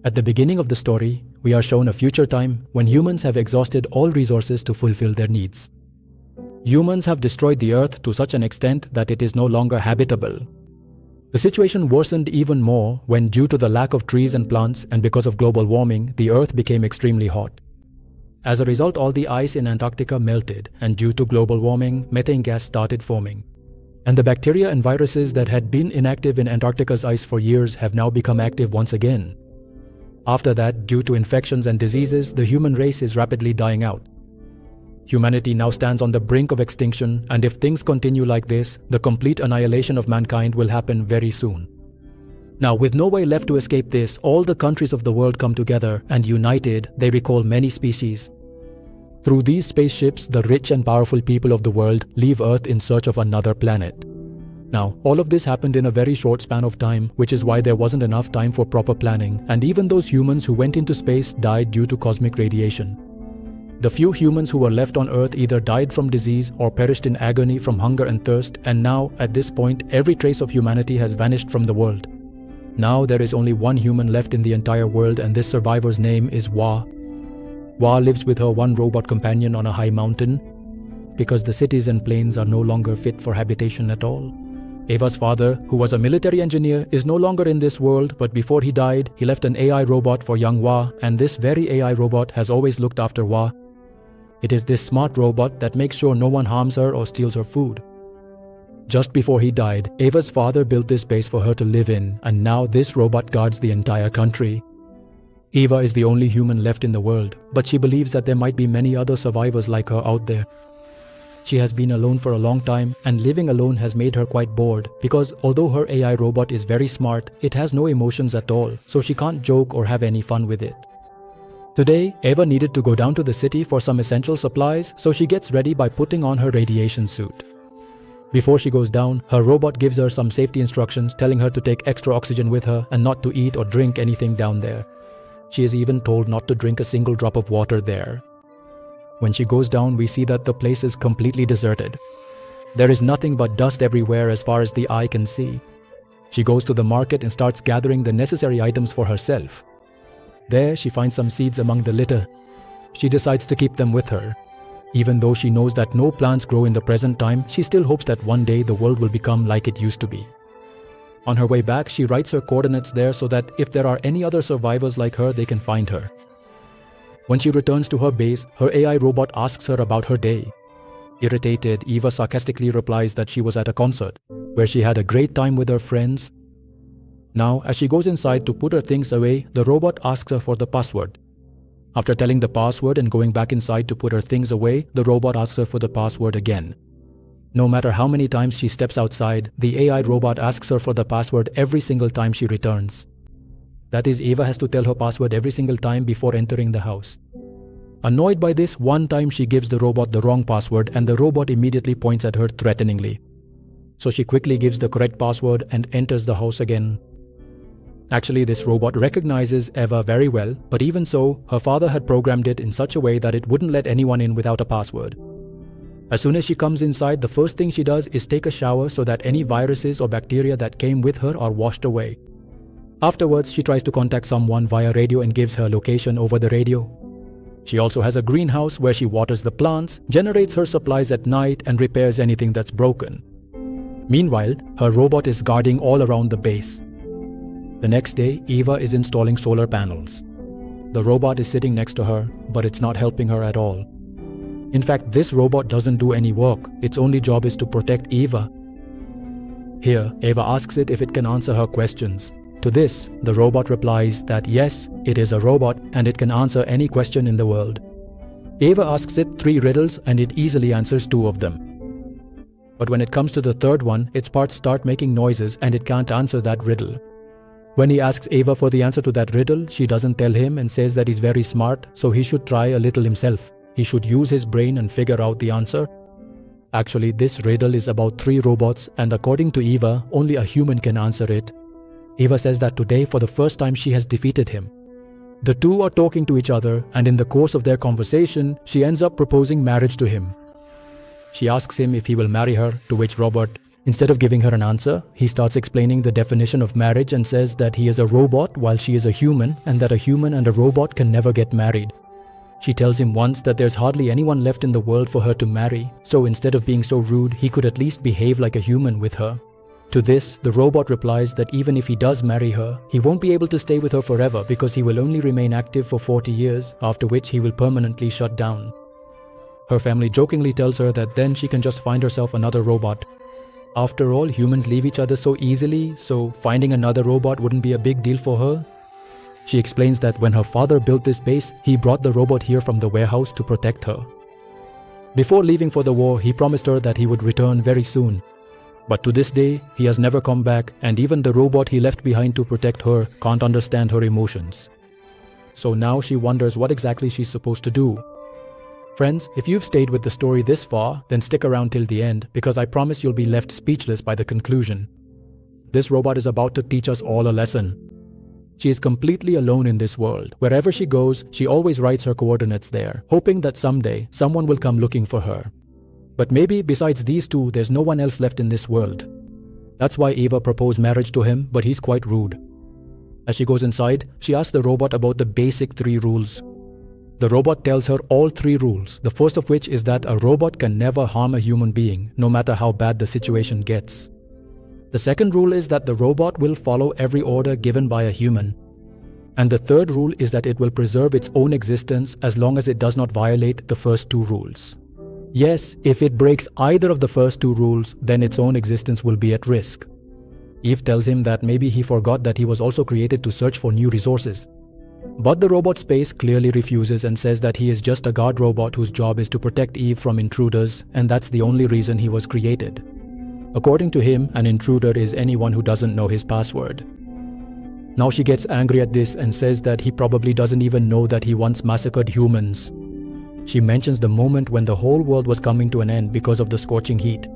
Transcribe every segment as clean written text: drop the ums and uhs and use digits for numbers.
At the beginning of the story, we are shown a future time when humans have exhausted all resources to fulfill their needs. Humans have destroyed the Earth to such an extent that it is no longer habitable. The situation worsened even more when, due to the lack of trees and plants and because of global warming, the Earth became extremely hot. As a result, all the ice in Antarctica melted, and due to global warming, methane gas started forming. And the bacteria and viruses that had been inactive in Antarctica's ice for years have now become active once again. After that, due to infections and diseases, the human race is rapidly dying out. Humanity now stands on the brink of extinction, and if things continue like this, the complete annihilation of mankind will happen very soon. Now, with no way left to escape this, all the countries of the world come together, and united, they recall many species. Through these spaceships, the rich and powerful people of the world leave Earth in search of another planet. Now, all of this happened in a very short span of time, which is why there wasn't enough time for proper planning, and even those humans who went into space died due to cosmic radiation. The few humans who were left on Earth either died from disease or perished in agony from hunger and thirst, and now, at this point, every trace of humanity has vanished from the world. Now there is only one human left in the entire world, and this survivor's name is Wa. Wa lives with her one robot companion on a high mountain because the cities and plains are no longer fit for habitation at all. Ava's father, who was a military engineer, is no longer in this world, but before he died, he left an AI robot for young Wa, and this very AI robot has always looked after Wa. It is this smart robot that makes sure no one harms her or steals her food. Just before he died, Ava's father built this base for her to live in, and now this robot guards the entire country. Eva is the only human left in the world, but she believes that there might be many other survivors like her out there. She has been alone for a long time, and living alone has made her quite bored because although her AI robot is very smart, it has no emotions at all, so she can't joke or have any fun with it. Today, Eva needed to go down to the city for some essential supplies, so she gets ready by putting on her radiation suit. Before she goes down, her robot gives her some safety instructions telling her to take extra oxygen with her and not to eat or drink anything down there. She is even told not to drink a single drop of water there. When she goes down, we see that the place is completely deserted. There is nothing but dust everywhere as far as the eye can see. She goes to the market and starts gathering the necessary items for herself. There, she finds some seeds among the litter. She decides to keep them with her. Even though she knows that no plants grow in the present time, she still hopes that one day the world will become like it used to be. On her way back, she writes her coordinates there so that if there are any other survivors like her, they can find her. When she returns to her base, her AI robot asks her about her day. Irritated, Eva sarcastically replies that she was at a concert, where she had a great time with her friends. Now, as she goes inside to put her things away, the robot asks her for the password. After telling the password and going back inside to put her things away, the robot asks her for the password again. No matter how many times she steps outside, the AI robot asks her for the password every single time she returns. That is, Eva has to tell her password every single time before entering the house. Annoyed by this, one time she gives the robot the wrong password and the robot immediately points at her threateningly. So she quickly gives the correct password and enters the house again. Actually, this robot recognizes Eva very well, but even so, her father had programmed it in such a way that it wouldn't let anyone in without a password. As soon as she comes inside, the first thing she does is take a shower so that any viruses or bacteria that came with her are washed away. Afterwards, she tries to contact someone via radio and gives her location over the radio. She also has a greenhouse where she waters the plants, generates her supplies at night, and repairs anything that's broken. Meanwhile, her robot is guarding all around the base. The next day, Eva is installing solar panels. The robot is sitting next to her, but it's not helping her at all. In fact, this robot doesn't do any work. Its only job is to protect Eva. Here, Eva asks it if it can answer her questions. To this, the robot replies that yes, it is a robot and it can answer any question in the world. Eva asks it 3 riddles and it easily answers 2 of them. But when it comes to the third one, its parts start making noises and it can't answer that riddle. When he asks Eva for the answer to that riddle, she doesn't tell him and says that he's very smart, so he should try a little himself. He should use his brain and figure out the answer. Actually, this riddle is about 3 robots, and according to Eva, only a human can answer it. Eva says that today, for the first time, she has defeated him. The 2 are talking to each other, and in the course of their conversation, she ends up proposing marriage to him. She asks him if he will marry her, to which Robert Instead of giving her an answer, he starts explaining the definition of marriage and says that he is a robot while she is a human, and that a human and a robot can never get married. She tells him once that there's hardly anyone left in the world for her to marry, so instead of being so rude, he could at least behave like a human with her. To this, the robot replies that even if he does marry her, he won't be able to stay with her forever because he will only remain active for 40 years, after which he will permanently shut down. Her family jokingly tells her that then she can just find herself another robot. After all, humans leave each other so easily, so finding another robot wouldn't be a big deal for her. She explains that when her father built this base, he brought the robot here from the warehouse to protect her. Before leaving for the war, he promised her that he would return very soon. But to this day, he has never come back, and even the robot he left behind to protect her can't understand her emotions. So now she wonders what exactly she's supposed to do. Friends, if you've stayed with the story this far, then stick around till the end, because I promise you'll be left speechless by the conclusion. This robot is about to teach us all a lesson. She is completely alone in this world. Wherever she goes, she always writes her coordinates there, hoping that someday someone will come looking for her. But maybe besides these two, there's no one else left in this world. That's why Eva proposed marriage to him, but he's quite rude. As she goes inside, she asks the robot about the basic 3 rules. The robot tells her all 3 rules, the first of which is that a robot can never harm a human being, no matter how bad the situation gets. The second rule is that the robot will follow every order given by a human. And the third rule is that it will preserve its own existence as long as it does not violate the first 2 rules. Yes, if it breaks either of the first 2 rules, then its own existence will be at risk. Eve tells him that maybe he forgot that he was also created to search for new resources. But the robot Space clearly refuses and says that he is just a guard robot whose job is to protect Eve from intruders, and that's the only reason he was created. According to him, an intruder is anyone who doesn't know his password. Now she gets angry at this and says that he probably doesn't even know that he once massacred humans. She mentions the moment when the whole world was coming to an end because of the scorching heat.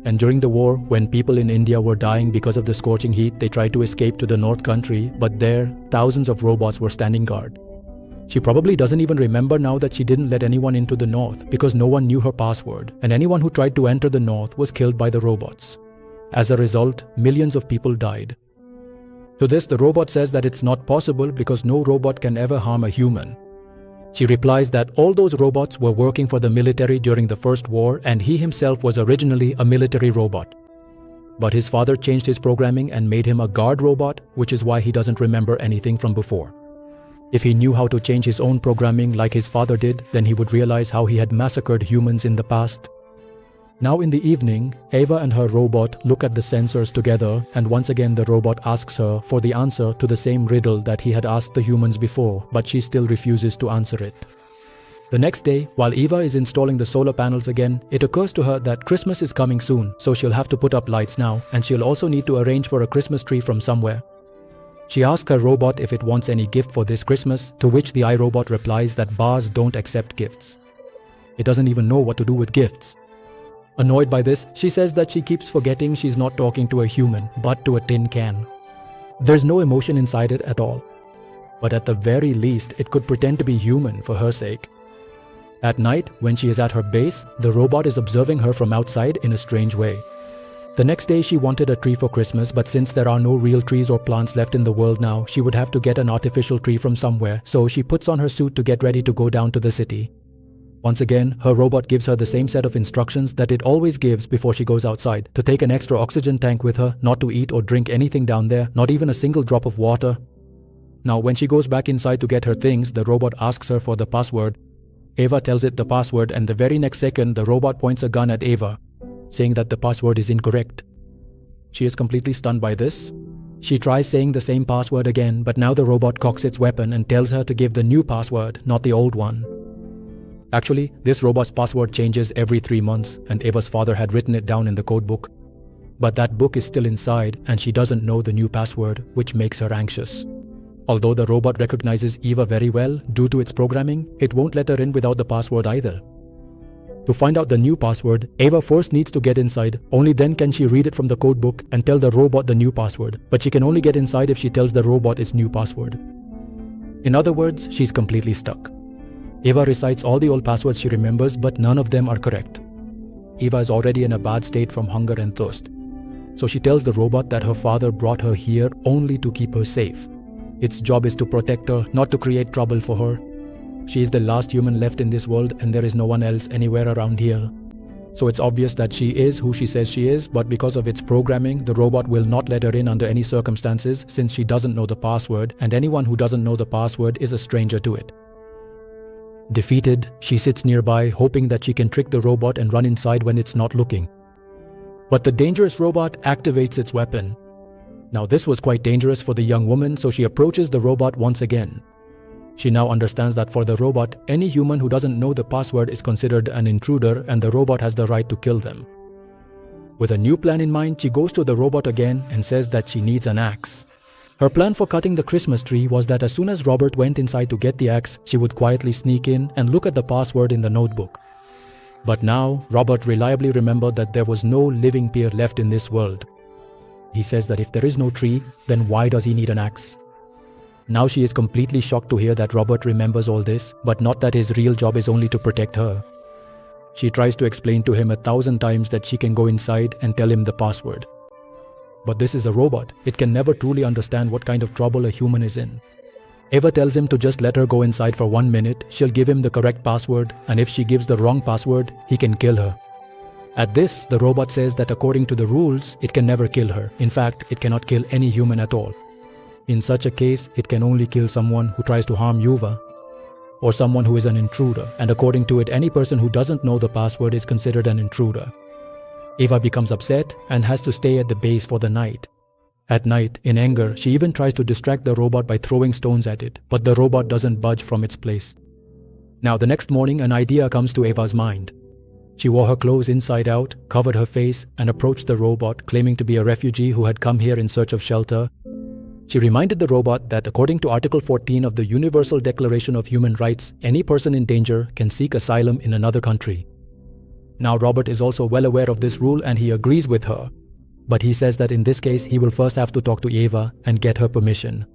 And during the war, when people in India were dying because of the scorching heat, they tried to escape to the North Country, but there, thousands of robots were standing guard. She probably doesn't even remember now that she didn't let anyone into the North because no one knew her password, and anyone who tried to enter the North was killed by the robots. As a result, millions of people died. To this, the robot says that it's not possible because no robot can ever harm a human. She replies that all those robots were working for the military during the First War, and he himself was originally a military robot. But his father changed his programming and made him a guard robot, which is why he doesn't remember anything from before. If he knew how to change his own programming like his father did, then he would realize how he had massacred humans in the past. Now in the evening, Eva and her robot look at the sensors together, and once again the robot asks her for the answer to the same riddle that he had asked the humans before, but she still refuses to answer it. The next day, while Eva is installing the solar panels again, it occurs to her that Christmas is coming soon, so she'll have to put up lights now, and she'll also need to arrange for a Christmas tree from somewhere. She asks her robot if it wants any gift for this Christmas, to which the iRobot replies that bars don't accept gifts. It doesn't even know what to do with gifts. Annoyed by this, she says that she keeps forgetting she's not talking to a human, but to a tin can. There's no emotion inside it at all. But at the very least, it could pretend to be human for her sake. At night, when she is at her base, the robot is observing her from outside in a strange way. The next day she wanted a tree for Christmas, but since there are no real trees or plants left in the world now, she would have to get an artificial tree from somewhere, so she puts on her suit to get ready to go down to the city. Once again, her robot gives her the same set of instructions that it always gives before she goes outside, to take an extra oxygen tank with her, not to eat or drink anything down there, not even a single drop of water. Now, when she goes back inside to get her things, the robot asks her for the password. Eva tells it the password, and the very next second, the robot points a gun at Eva, saying that the password is incorrect. She is completely stunned by this. She tries saying the same password again, but now the robot cocks its weapon and tells her to give the new password, not the old one. Actually, this robot's password changes every 3 months, and Eva's father had written it down in the codebook. But that book is still inside, and she doesn't know the new password, which makes her anxious. Although the robot recognizes Eva very well, due to its programming, it won't let her in without the password either. To find out the new password, Eva first needs to get inside, only then can she read it from the codebook and tell the robot the new password, but she can only get inside if she tells the robot its new password. In other words, she's completely stuck. Eva recites all the old passwords she remembers, but none of them are correct. Eva is already in a bad state from hunger and thirst. So she tells the robot that her father brought her here only to keep her safe. Its job is to protect her, not to create trouble for her. She is the last human left in this world and there is no one else anywhere around here. So it's obvious that she is who she says she is, but because of its programming, the robot will not let her in under any circumstances since she doesn't know the password, and anyone who doesn't know the password is a stranger to it. Defeated, she sits nearby, hoping that she can trick the robot and run inside when it's not looking. But the dangerous robot activates its weapon. Now this was quite dangerous for the young woman, so she approaches the robot once again. She now understands that for the robot, any human who doesn't know the password is considered an intruder and the robot has the right to kill them. With a new plan in mind, she goes to the robot again and says that she needs an axe. Her plan for cutting the Christmas tree was that as soon as Robert went inside to get the axe, she would quietly sneak in and look at the password in the notebook. But now, Robert reliably remembered that there was no living peer left in this world. He says that if there is no tree, then why does he need an axe? Now she is completely shocked to hear that Robert remembers all this, but not that his real job is only to protect her. She tries to explain to him 1,000 times that she can go inside and tell him the password. But this is a robot. It can never truly understand what kind of trouble a human is in. Eva tells him to just let her go inside for 1 minute, she'll give him the correct password, and if she gives the wrong password, he can kill her. At this, the robot says that according to the rules, it can never kill her. In fact, it cannot kill any human at all. In such a case, it can only kill someone who tries to harm Yuva, or someone who is an intruder, and according to it, any person who doesn't know the password is considered an intruder. Eva becomes upset and has to stay at the base for the night. At night, in anger, she even tries to distract the robot by throwing stones at it, but the robot doesn't budge from its place. Now the next morning, an idea comes to Eva's mind. She wore her clothes inside out, covered her face, and approached the robot, claiming to be a refugee who had come here in search of shelter. She reminded the robot that according to Article 14 of the Universal Declaration of Human Rights, any person in danger can seek asylum in another country. Now Robert is also well aware of this rule and he agrees with her. But he says that in this case, he will first have to talk to Eva and get her permission.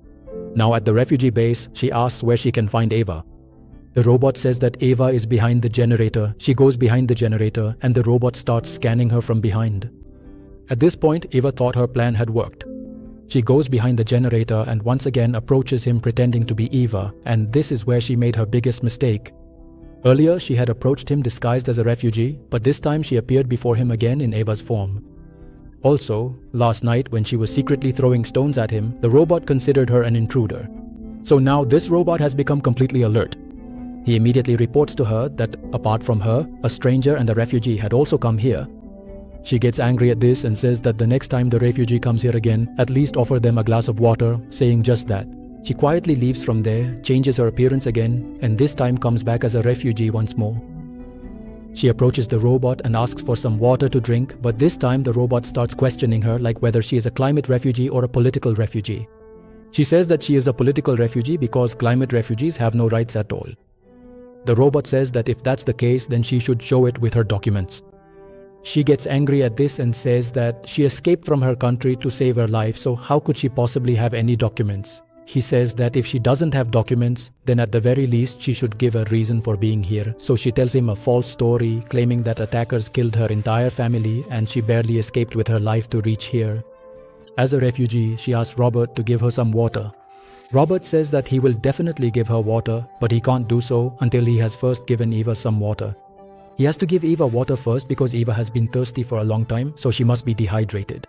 Now at the refugee base, she asks where she can find Eva. The robot says that Eva is behind the generator. She goes behind the generator and the robot starts scanning her from behind. At this point, Eva thought her plan had worked. She goes behind the generator and once again approaches him pretending to be Eva, and this is where she made her biggest mistake. Earlier, she had approached him disguised as a refugee, but this time she appeared before him again in Eva's form. Also, last night when she was secretly throwing stones at him, the robot considered her an intruder. So now this robot has become completely alert. He immediately reports to her that apart from her, a stranger and a refugee had also come here. She gets angry at this and says that the next time the refugee comes here again, at least offer them a glass of water, saying just that. She quietly leaves from there, changes her appearance again, and this time comes back as a refugee once more. She approaches the robot and asks for some water to drink, but this time the robot starts questioning her like whether she is a climate refugee or a political refugee. She says that she is a political refugee because climate refugees have no rights at all. The robot says that if that's the case, then she should show it with her documents. She gets angry at this and says that she escaped from her country to save her life, so how could she possibly have any documents? He says that if she doesn't have documents, then at the very least she should give a reason for being here. So she tells him a false story, claiming that attackers killed her entire family and she barely escaped with her life to reach here. As a refugee, she asks Robert to give her some water. Robert says that he will definitely give her water, but he can't do so until he has first given Eva some water. He has to give Eva water first because Eva has been thirsty for a long time, so she must be dehydrated.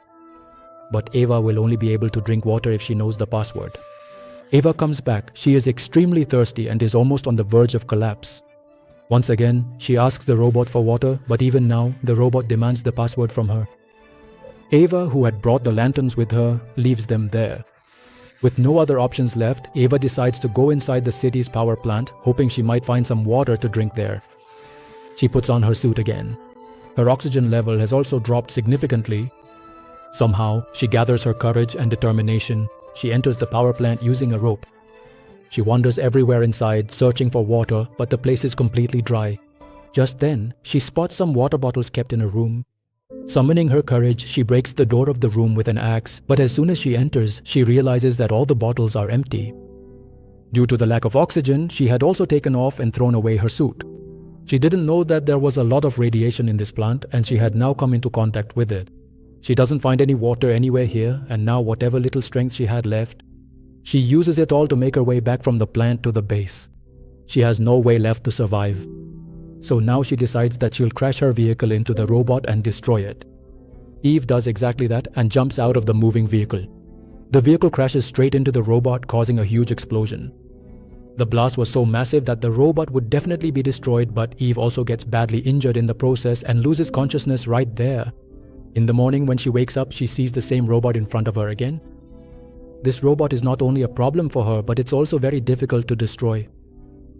But Eva will only be able to drink water if she knows the password. Eva comes back. She is extremely thirsty and is almost on the verge of collapse. Once again, she asks the robot for water, but even now, the robot demands the password from her. Eva, who had brought the lanterns with her, leaves them there. With no other options left, Eva decides to go inside the city's power plant, hoping she might find some water to drink there. She puts on her suit again. Her oxygen level has also dropped significantly. Somehow, she gathers her courage and determination. She enters the power plant using a rope. She wanders everywhere inside, searching for water, but the place is completely dry. Just then, she spots some water bottles kept in a room. Summoning her courage, she breaks the door of the room with an axe, but as soon as she enters, she realizes that all the bottles are empty. Due to the lack of oxygen, she had also taken off and thrown away her suit. She didn't know that there was a lot of radiation in this plant, and she had now come into contact with it. She doesn't find any water anywhere here, and now whatever little strength she had left, she uses it all to make her way back from the plant to the base. She has no way left to survive. So now she decides that she'll crash her vehicle into the robot and destroy it. Eve does exactly that and jumps out of the moving vehicle. The vehicle crashes straight into the robot, causing a huge explosion. The blast was so massive that the robot would definitely be destroyed, but Eve also gets badly injured in the process and loses consciousness right there. In the morning when she wakes up, she sees the same robot in front of her again. This robot is not only a problem for her, but it's also very difficult to destroy.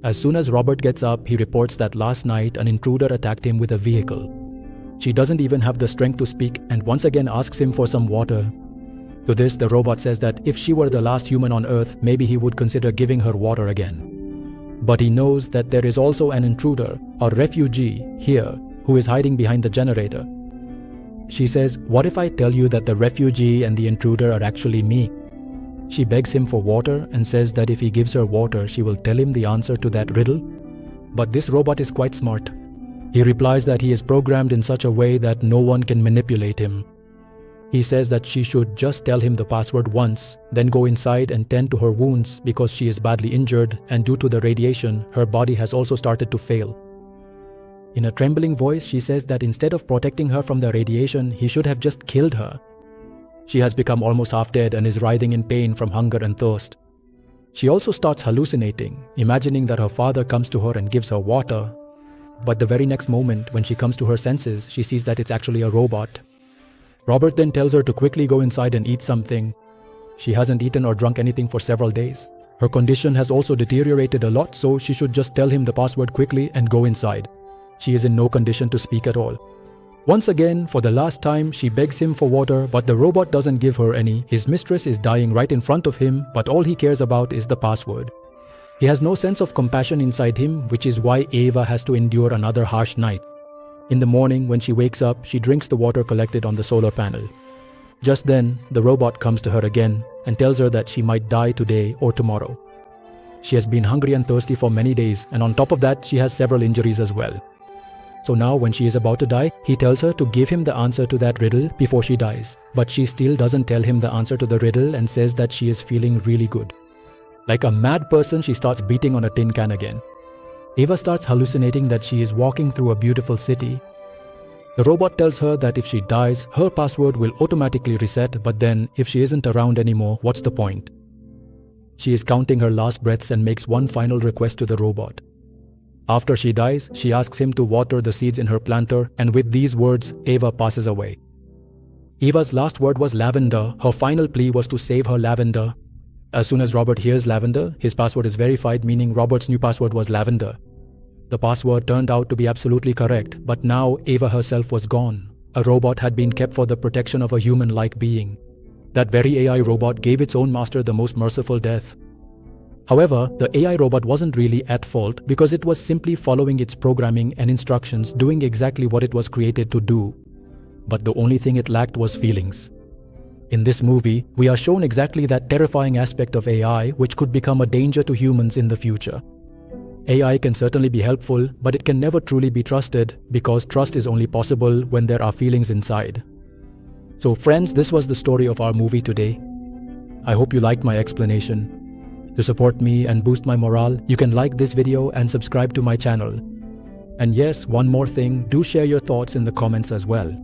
As soon as Robert gets up, he reports that last night an intruder attacked him with a vehicle. She doesn't even have the strength to speak and once again asks him for some water. To this, the robot says that if she were the last human on Earth, maybe he would consider giving her water again. But he knows that there is also an intruder, a refugee, here, who is hiding behind the generator. She says, "What if I tell you that the refugee and the intruder are actually me?" She begs him for water and says that if he gives her water, she will tell him the answer to that riddle. But this robot is quite smart. He replies that he is programmed in such a way that no one can manipulate him. He says that she should just tell him the password once, then go inside and tend to her wounds because she is badly injured, and due to the radiation, her body has also started to fail. In a trembling voice, she says that instead of protecting her from the radiation, he should have just killed her. She has become almost half dead and is writhing in pain from hunger and thirst. She also starts hallucinating, imagining that her father comes to her and gives her water. But the very next moment, when she comes to her senses, she sees that it's actually a robot. Robert then tells her to quickly go inside and eat something. She hasn't eaten or drunk anything for several days. Her condition has also deteriorated a lot, so she should just tell him the password quickly and go inside. She is in no condition to speak at all. Once again, for the last time, she begs him for water, but the robot doesn't give her any. His mistress is dying right in front of him, but all he cares about is the password. He has no sense of compassion inside him, which is why Ava has to endure another harsh night. In the morning, when she wakes up, she drinks the water collected on the solar panel. Just then, the robot comes to her again and tells her that she might die today or tomorrow. She has been hungry and thirsty for many days, and on top of that, she has several injuries as well. So now when she is about to die, he tells her to give him the answer to that riddle before she dies. But she still doesn't tell him the answer to the riddle and says that she is feeling really good. Like a mad person, she starts beating on a tin can again. Ava starts hallucinating that she is walking through a beautiful city. The robot tells her that if she dies, her password will automatically reset, but then if she isn't around anymore, what's the point? She is counting her last breaths and makes one final request to the robot. After she dies, she asks him to water the seeds in her planter, and with these words, Ava passes away. Eva's last word was lavender. Her final plea was to save her lavender. As soon as Robert hears lavender, his password is verified, meaning Robert's new password was lavender. The password turned out to be absolutely correct, but now Ava herself was gone. A robot had been kept for the protection of a human-like being. That very AI robot gave its own master the most merciful death. However, the AI robot wasn't really at fault because it was simply following its programming and instructions, doing exactly what it was created to do. But the only thing it lacked was feelings. In this movie, we are shown exactly that terrifying aspect of AI which could become a danger to humans in the future. AI can certainly be helpful, but it can never truly be trusted because trust is only possible when there are feelings inside. So friends, this was the story of our movie today. I hope you liked my explanation. To support me and boost my morale, you can like this video and subscribe to my channel. And yes, one more thing, do share your thoughts in the comments as well.